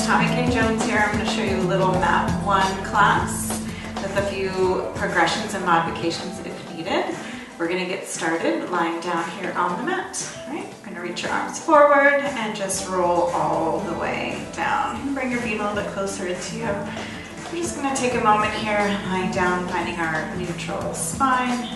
Tommy K. Jones here. I'm going to show you a little Mat 1 class with a few progressions and modifications if needed. We're going to get started lying down here on the mat. All right, you're going to reach your arms forward and just roll all the way down. Bring your feet a little bit closer to you. We're just going to take a moment here, lying down, finding our neutral spine,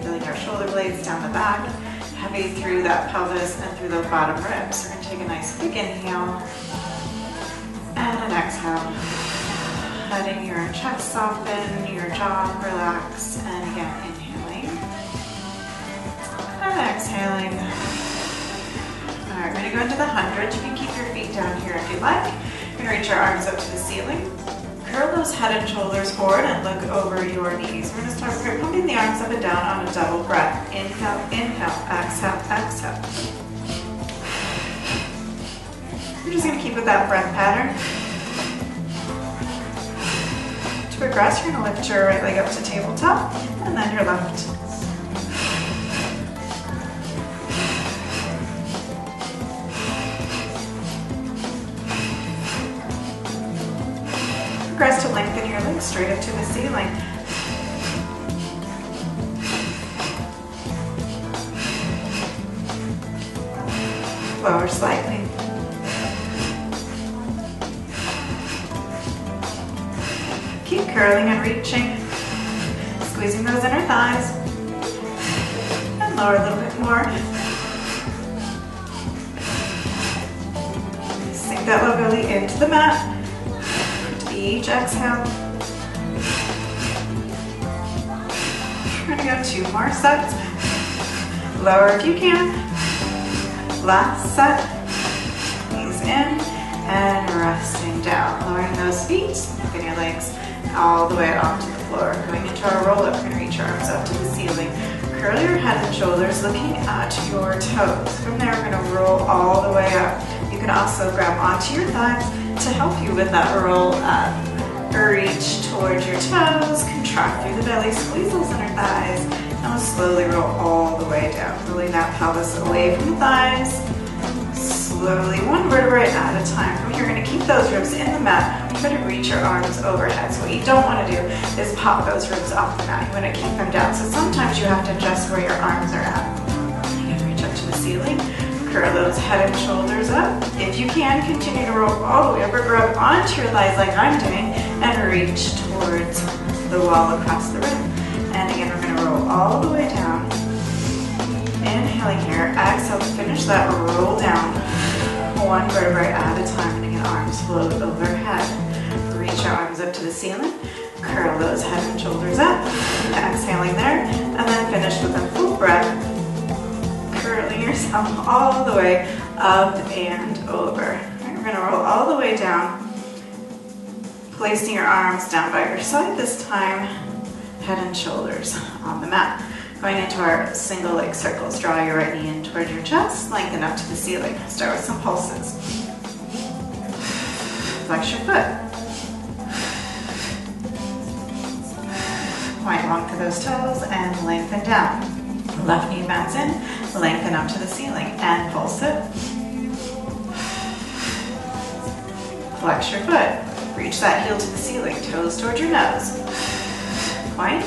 feeling our shoulder blades down the back, heavy through that pelvis and through those bottom ribs. We're going to take a nice big inhale and an exhale. Letting your chest soften, your jaw relax, and again inhaling and exhaling. All right, we're going to go into the 100. You can keep your feet down here if you like. You're going to reach your arms up to the ceiling. Curl those head and shoulders forward and look over your knees. We're going to start pumping the arms up and down on a double breath. Inhale, inhale, exhale, exhale. We're just going to keep with that breath pattern. To progress, you're going to lift your right leg up to tabletop and then your left. Progress to lengthen your legs straight up to the ceiling. Lower slightly. Keep curling and reaching. Squeezing those inner thighs. And lower a little bit more. Sink that low belly into the mat. Each exhale. We're going to go 2 more sets. Lower if you can. Last set. Knees in and resting down. Lowering those feet, moving your legs all the way onto the floor. Going into our roll-up, we're going to reach your arms up to the ceiling. Curl your head and shoulders looking at your toes. From there, we're going to roll all the way up. You can also grab onto your thighs to help you with that roll up. Reach towards your toes, contract through the belly, squeeze those inner thighs, and we'll slowly roll all the way down. Rolling that pelvis away from the thighs. Slowly, one vertebrae at a time. From here, you're going to keep those ribs in the mat. You're going to reach your arms overhead. So what you don't want to do is pop those ribs off the mat. You want to keep them down. So sometimes you have to adjust where your arms are at. You can reach up to the ceiling. Curl those head and shoulders up. If you can, continue to roll all the way up or grab onto your thighs like I'm doing and reach towards the wall across the rim. And again, we're going to roll all the way down. Inhaling here, exhale to finish that roll down. One vertebrae at a time, and again, arms float overhead. Reach your arms up to the ceiling. Curl those head and shoulders up. Exhaling there, and then finish with a full breath. Curling yourself all the way up and over. Right, we're going to roll all the way down, placing your arms down by your side this time, head and shoulders on the mat. Going into our single leg circles, draw your right knee in towards your chest, lengthen up to the ceiling. Start with some pulses. Flex your foot. Point long through those toes and lengthen down. Left knee bends in, lengthen up to the ceiling and pulse it. Flex your foot. Reach that heel to the ceiling, toes towards your nose. Point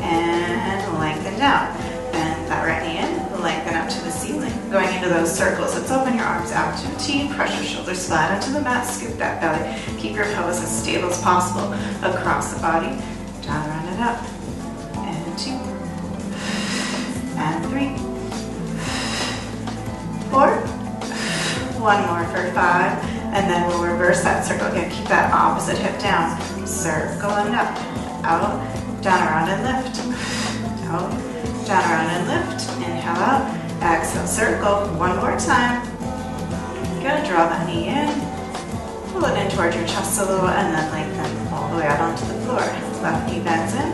and lengthen down. Bend that right knee in, lengthen up to the ceiling. Going into those circles, let's open your arms out to a T, press your shoulders flat onto the mat, scoop that belly. Keep your pelvis as stable as possible across the body. Down, round it up. And 2. And 3, 4, 1 more for 5, and then we'll reverse that circle again. Keep that opposite hip down. Circle and up, out, down, around and lift, out, down, around and lift. Inhale out, exhale, circle. One more time. Good. Draw that knee in, pull it in towards your chest a little, and then lengthen all the way out onto the floor. Left knee bends in.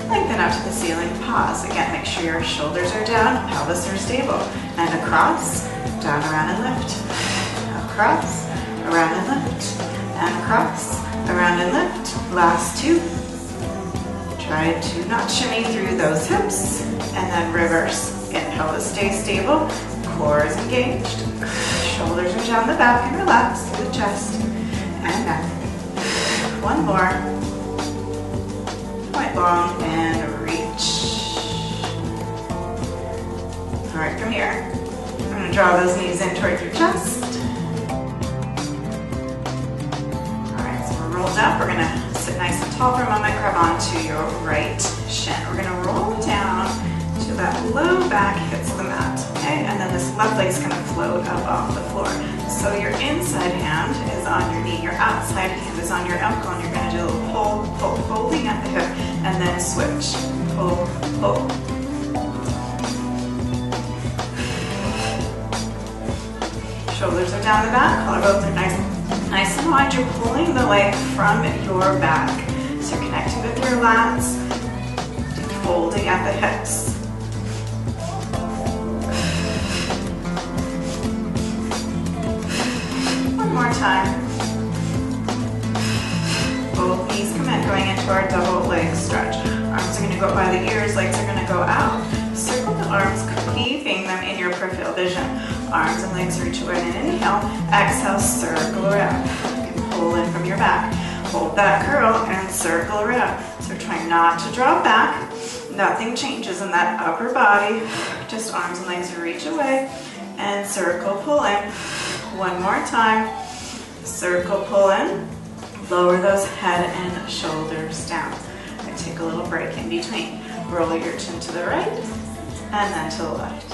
Lengthen out to the ceiling, pause. Again, make sure your shoulders are down, pelvis are stable. And across, down, around and lift. Across, around and lift. And across, around and lift. Last 2. Try to not shimmy through those hips. And then reverse. Again, pelvis stays stable, core is engaged. Shoulders are down the back and relax through the chest. and back. One more. Point long and reach. All right, from here, I'm gonna draw those knees in towards your chest. All right, so we're rolled up. We're gonna sit nice and tall for a moment, grab onto your right shin. We're gonna roll down to that low back hits the mat, okay? And then this left leg's gonna float up off the floor. So your inside hand is on your knee, your outside hand is on your ankle, and you're gonna do a little pull, pull, holding at the hip, and then switch. Pull, pull. Shoulders are down the back, collarbones are nice and wide. You're pulling the leg from your back. So you're connecting with your lats, folding at the hips. One more time. Both knees come in, going into our double leg stretch. Arms are going to go by the ears, legs are going to go out. Circle the arms, keeping them in your peripheral vision. Arms and legs reach away and inhale. Exhale, circle around. You can pull in from your back. Hold that curl and circle around. So we're trying not to drop back. Nothing changes in that upper body. Just arms and legs reach away and circle, pull in. One more time. Circle, pull in. Lower those head and shoulders down. And take a little break in between. Roll your chin to the right and then to the left.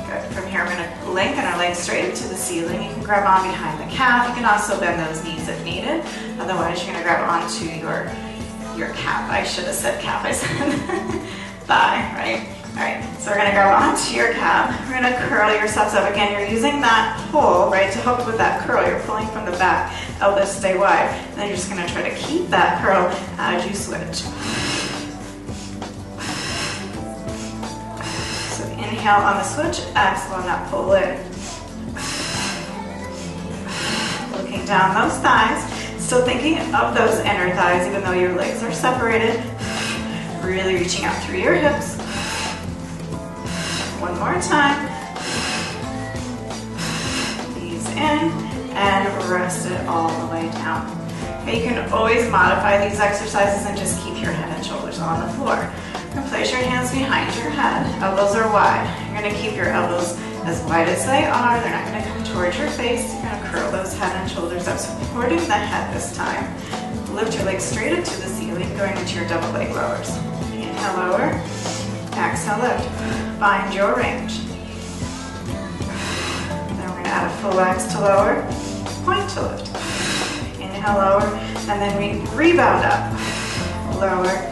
Good. From here, I'm going to lengthen our legs straight to the ceiling. You can grab on behind the calf. You can also bend those knees if needed. Otherwise, you're going to grab onto your calf. I should have said calf. I said thigh, right? All right. So we're going to grab onto your calf. We're going to curl yourselves up. Again, you're using that pull, right, to help with that curl. You're pulling from the back. Elbows stay wide. And then you're just going to try to keep that curl as you switch. Inhale on the switch, exhale on that pull in. Looking down those thighs, still thinking of those inner thighs even though your legs are separated. Really reaching out through your hips. One more time. Knees in and rest it all the way down. Okay, you can always modify these exercises and just keep your head and shoulders on the floor. And place your hands behind your head. Elbows are wide. You're going to keep your elbows as wide as they are. They're not going to come towards your face. You're going to curl those head and shoulders up, supporting the head this time. Lift your legs straight up to the ceiling, going into your double leg rowers. Inhale, lower. Exhale, lift. Find your range. Then we're going to add a full X to lower, point to lift. Inhale, lower, and then we rebound up. Lower.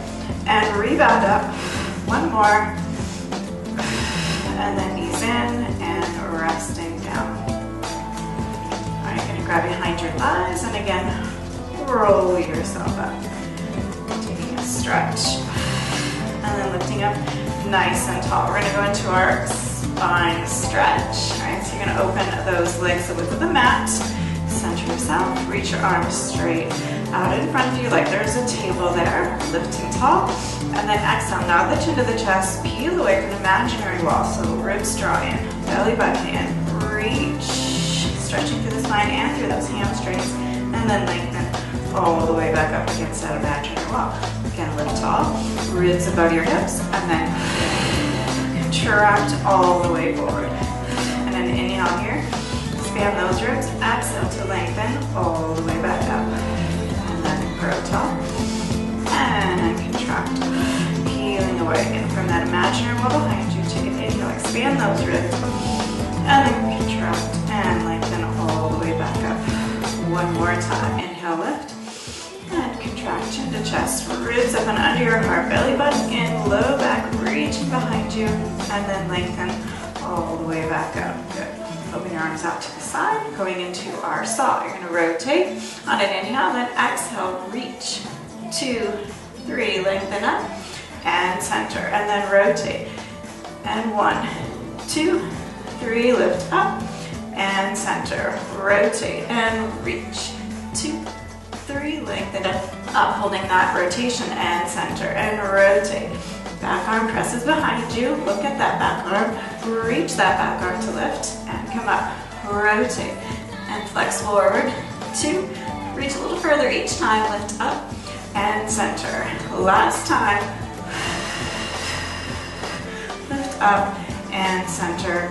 And rebound up. One more. And then knees in and resting down. All right, you're going to grab behind your thighs and again, roll yourself up. Taking a stretch. And then lifting up nice and tall. We're going to go into our spine stretch. All right, so you're going to open those legs the width of the mat. Center yourself. Reach your arms straight out in front of you like there's a table there, lifting tall, and then exhale, nod the chin to the chest, peel away from the imaginary wall, so ribs draw in, belly button in, reach, stretching through the spine and through those hamstrings, and then lengthen all the way back up against that imaginary wall. Again, lift tall, ribs above your hips, and then contract all the way forward. And then inhale here, expand those ribs, exhale to lengthen all the way back up. Grow tall and contract, peeling away again from that imaginary wall behind you. Take an inhale, expand those ribs, and then contract and lengthen all the way back up. One more time. Inhale, lift, and contract chin to chest, ribs up and under your heart, belly button in, low back, reaching behind you, and then lengthen all the way back up. Good. Open your arms out to the side, going into our saw. You're going to rotate on an inhale, then exhale, reach. 2, 3, lengthen up and center, and then rotate. And 1, 2, 3, lift up and center. Rotate and reach. 2, 3, lengthen up, holding that rotation and center, and rotate. Back arm presses behind you. Look at that back arm. Reach that back arm to lift and come up. Rotate and flex forward. 2. Reach a little further each time. Lift up and center. Last time. Lift up and center.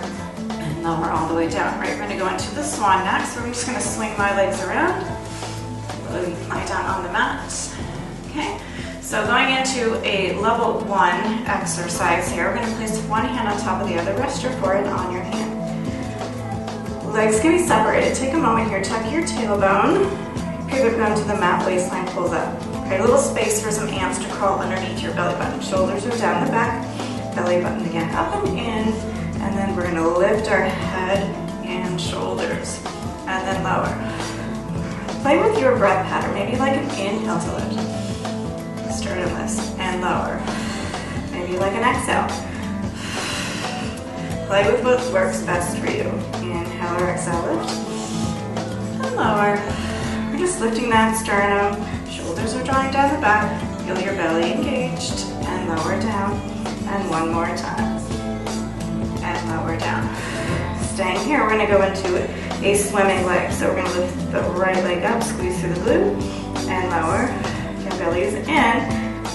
And lower all the way down. Right, we're going to go into the swan next. So I'm just going to swing my legs around. Lie down on the mat. Okay. So going into a level 1 exercise here, we're going to place one hand on top of the other, rest your forehead on your hand. Legs can be separated. Take a moment here, tuck your tailbone, pivot down to the mat, waistline pulls up. Create a little space for some ants to crawl underneath your belly button. Shoulders are down the back, belly button again up and in, and then we're going to lift our head and shoulders, and then lower. Play with your breath pattern, maybe like an inhale to lift. Start in this and lower. Maybe like an exhale. Play with what works best for you. Inhale or exhale, lift. And lower. We're just lifting that sternum. Shoulders are drawing down the back. Feel your belly engaged. And lower down. And one more time. And lower down. Staying here, we're going to go into a swimming leg. So we're going to lift the right leg up, squeeze through the glute, and lower. Belly is in,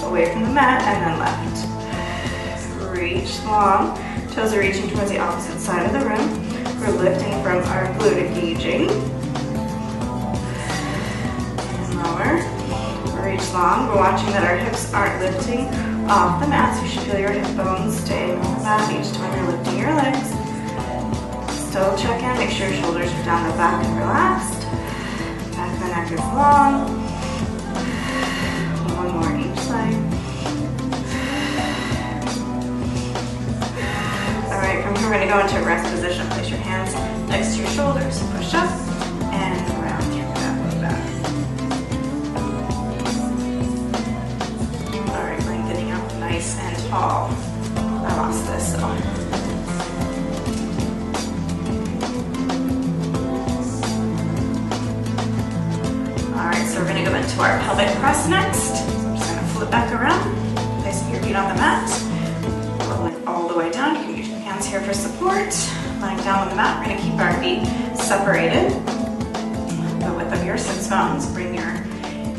away from the mat, and then left. Reach long. Toes are reaching towards the opposite side of the room. We're lifting from our glute, engaging. And lower. Reach long. We're watching that our hips aren't lifting off the mat, so you should feel your hip bones staying on the mat each time you're lifting your legs. Still check in. Make sure your shoulders are down the back and relaxed. Back of the neck is long. One more each side. Alright, from here we're going to go into a rest position. Place your hands next to your shoulders. Push up and around through that low back. Alright, lengthening up nice and tall. I lost this, so. Alright, so we're going to go into our pelvic press next. Flip back around, placing your feet on the mat, rolling all the way down. You can use your hands here for support. Lying down on the mat, we're going to keep our feet separated. The width of your sits bones. Bring your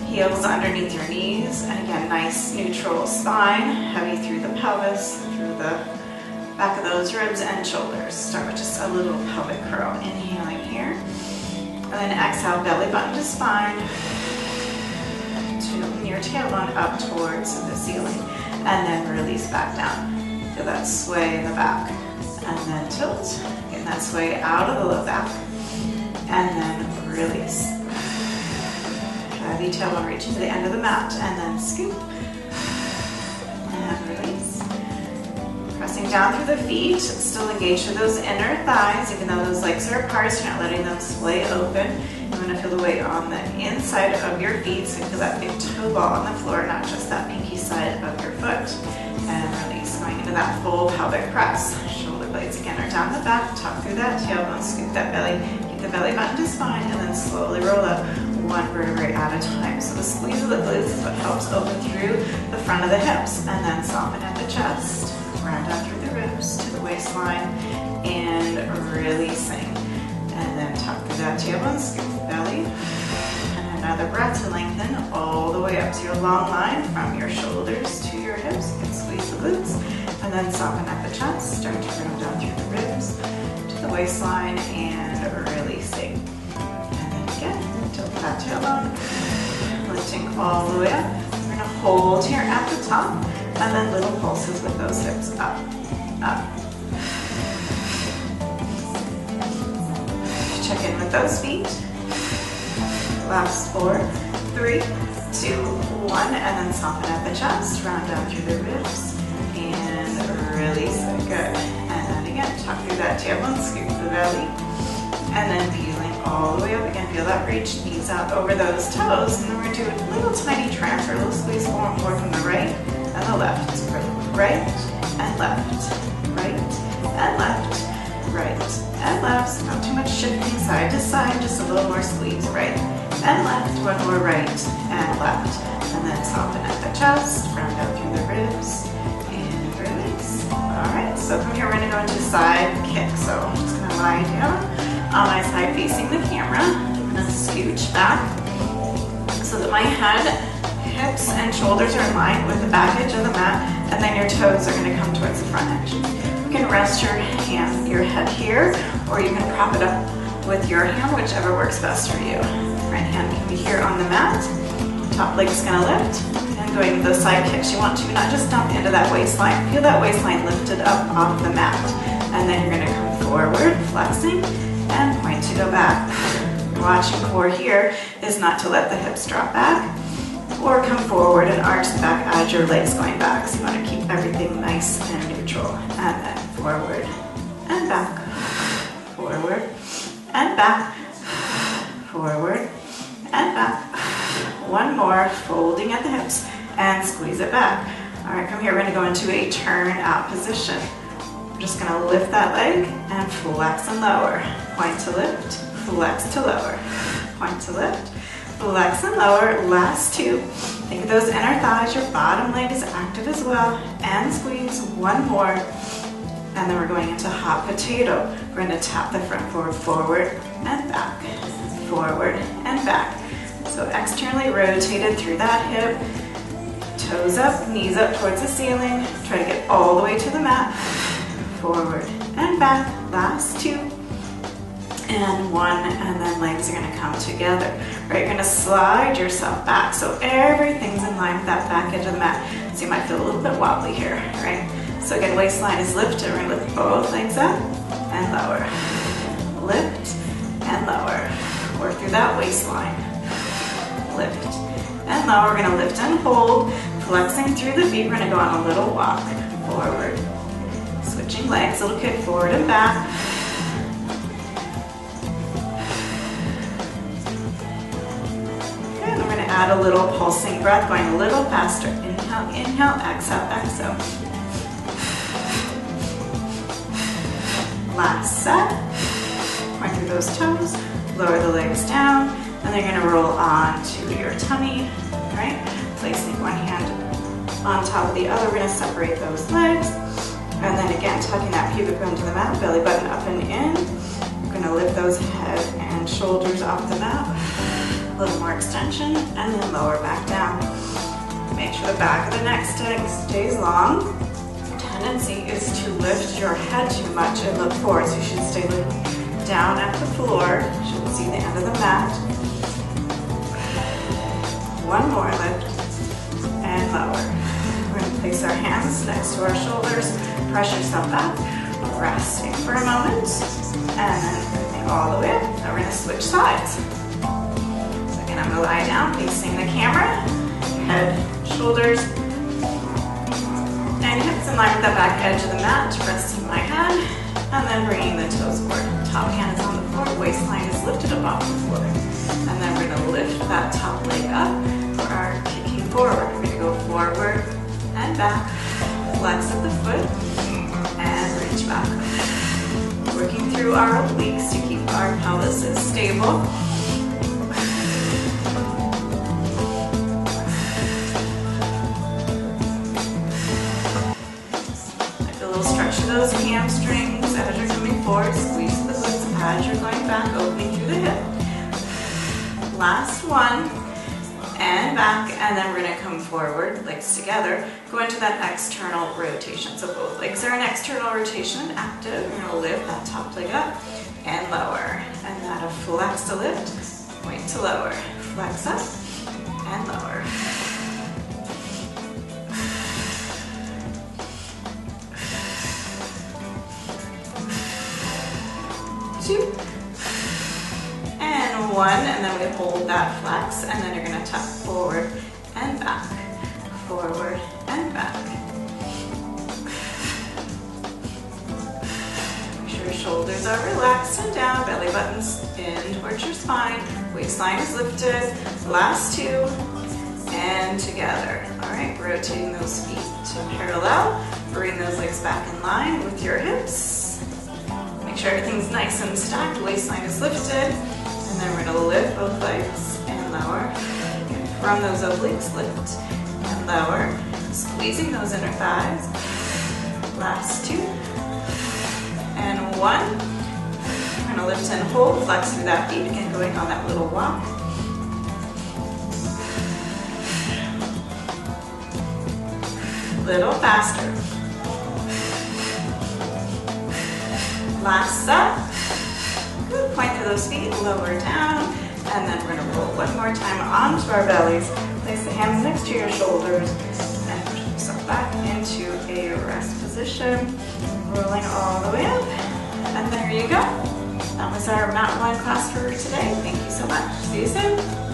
heels underneath your knees. And again, nice neutral spine, heavy through the pelvis, through the back of those ribs and shoulders. Start with just a little pelvic curl. Inhaling here. And then exhale, belly button to spine. Your tailbone up towards the ceiling, and then release back down. Feel that sway in the back, and then tilt. Get that sway out of the low back, and then release. Heavy tailbone reaching to the end of the mat, and then scoop, and release. Pressing down through the feet, still engage through those inner thighs, even though those legs are apart, so you're not letting them sway open. You want to feel the weight on the inside of your feet, so you feel that big toe ball on the floor, not just that pinky side of your foot. And release, going into that full pelvic press. Shoulder blades again are down the back, tuck through that tailbone, scoop that belly, keep the belly button to spine, and then slowly roll up one vertebrae at a time. So the squeeze of the glutes is what helps open through the front of the hips, and then soften at the chest, round down through the ribs to the waistline, and releasing. And then tuck through that tailbone, scoop the belly, and another breath to lengthen all the way up to your long line from your shoulders to your hips. You can squeeze the glutes, and then soften at the chest, start to round down through the ribs to the waistline, and releasing. And then again, tilt that tailbone, lifting all the way up. We're going to hold here at the top, and then little pulses with those hips up, up. Check in with those feet. Last 4, 3, 2, 1, and then soften at the chest, round down through the ribs, and release it. Good. And then again, tuck through that tailbone, scoop the belly, and then peeling all the way up. Again, feel that reach, knees out over those toes, and then we're going to do a little tiny transfer, a little squeeze more from the right and the left. Right and left, right and left. Right and left, so not too much shifting side to side, just a little more squeeze, right and left, one more right and left, and then soften at the chest, round out through the ribs, and release. Alright, so from here we're going to go into side kick, so I'm just going to lie down on my side facing the camera, gonna scooch back so that my head, hips, and shoulders are in line with the back edge of the mat, and then your toes are gonna come towards the front edge. You can rest your head here, or you can prop it up with your hand, whichever works best for you. Right hand can be here on the mat. Top leg's gonna lift, and going to those side kicks. You want to not just dump into that waistline. Feel that waistline lifted up off the mat. And then you're gonna come forward, flexing, and point to go back. Watching for here is not to let the hips drop back, or come forward and arch the back as your legs going back. So you wanna keep everything nice and neutral. And then forward and back, forward and back, forward and back. One more, folding at the hips and squeeze it back. All right, from here we're gonna go into a turn out position. We're just gonna lift that leg and flex and lower. Point to lift, flex to lower. Point to lift, flex and lower. Last two. Think of those inner thighs, your bottom leg is active as well. And squeeze, one more. And then we're going into hot potato. We're gonna tap the front forward and back, forward and back. So externally rotated through that hip, toes up, knees up towards the ceiling. Try to get all the way to the mat. Forward and back, last two. And one, and then legs are gonna come together. Right, you're gonna slide yourself back. So everything's in line with that back edge of the mat. So you might feel a little bit wobbly here, right? So again, waistline is lifted. We're gonna lift both legs up and lower. Lift and lower. Work through that waistline. Lift and lower. We're gonna lift and hold, flexing through the feet. We're gonna go on a little walk forward, switching legs, little kick forward and back. Okay, and then we're gonna add a little pulsing breath, going a little faster. Inhale, inhale, exhale, exhale. Last set. Point through those toes, lower the legs down. And then you're gonna roll onto your tummy, right? Placing one hand on top of the other. We're gonna separate those legs. And then again, tucking that pubic bone to the mat, belly button up and in. We're gonna lift those head and shoulders off the mat. A little more extension, and then lower back down. Make sure the back of the neck stays long. Tendency is to lift your head too much and look forward. So you should stay looking down at the floor. You should see the end of the mat. One more lift and lower. We're going to place our hands next to our shoulders, press yourself back, resting for a moment, and then everything all the way up. Now we're going to switch sides. So again, I'm going to lie down facing the camera, head, shoulders, and hips in line with the back edge of the mat, resting my head, and then bringing the toes forward. Top hand is on the floor, waistline is lifted up off the floor. And then we're gonna lift that top leg up for our kicking forward. We're gonna go forward and back, flex at the foot, and reach back. Working through our obliques to keep our pelvis stable. Like a little stretch to those hamstrings as you're coming forward. Squeeze the glutes as you're going back, opening through the hip. Last one, and back, and then we're gonna come forward, legs together, go into that external rotation. So both legs are in external rotation, active. We're gonna lift that top leg up and lower. And that'll flex to lift, point to lower. Flex up and lower. Two. And one, and then we hold that flex, and then you're gonna tuck forward and back, forward and back. Make sure your shoulders are relaxed and down, belly button's in towards your spine, waistline is lifted. Last two, and together. All right, rotating those feet to parallel, bring those legs back in line with your hips. Make sure everything's nice and stacked, waistline is lifted. And then we're gonna lift both legs and lower. And from those obliques, lift and lower. Squeezing those inner thighs. Last two. And one. We're gonna lift and hold, flex through that feet, again going on that little walk. Little faster. Last set. Good, point through those feet, lower down, and then we're gonna roll one more time onto our bellies. Place the hands next to your shoulders and push yourself back into a rest position. Rolling all the way up. And there you go. That was our mountain lion class for today. Thank you so much. See you soon.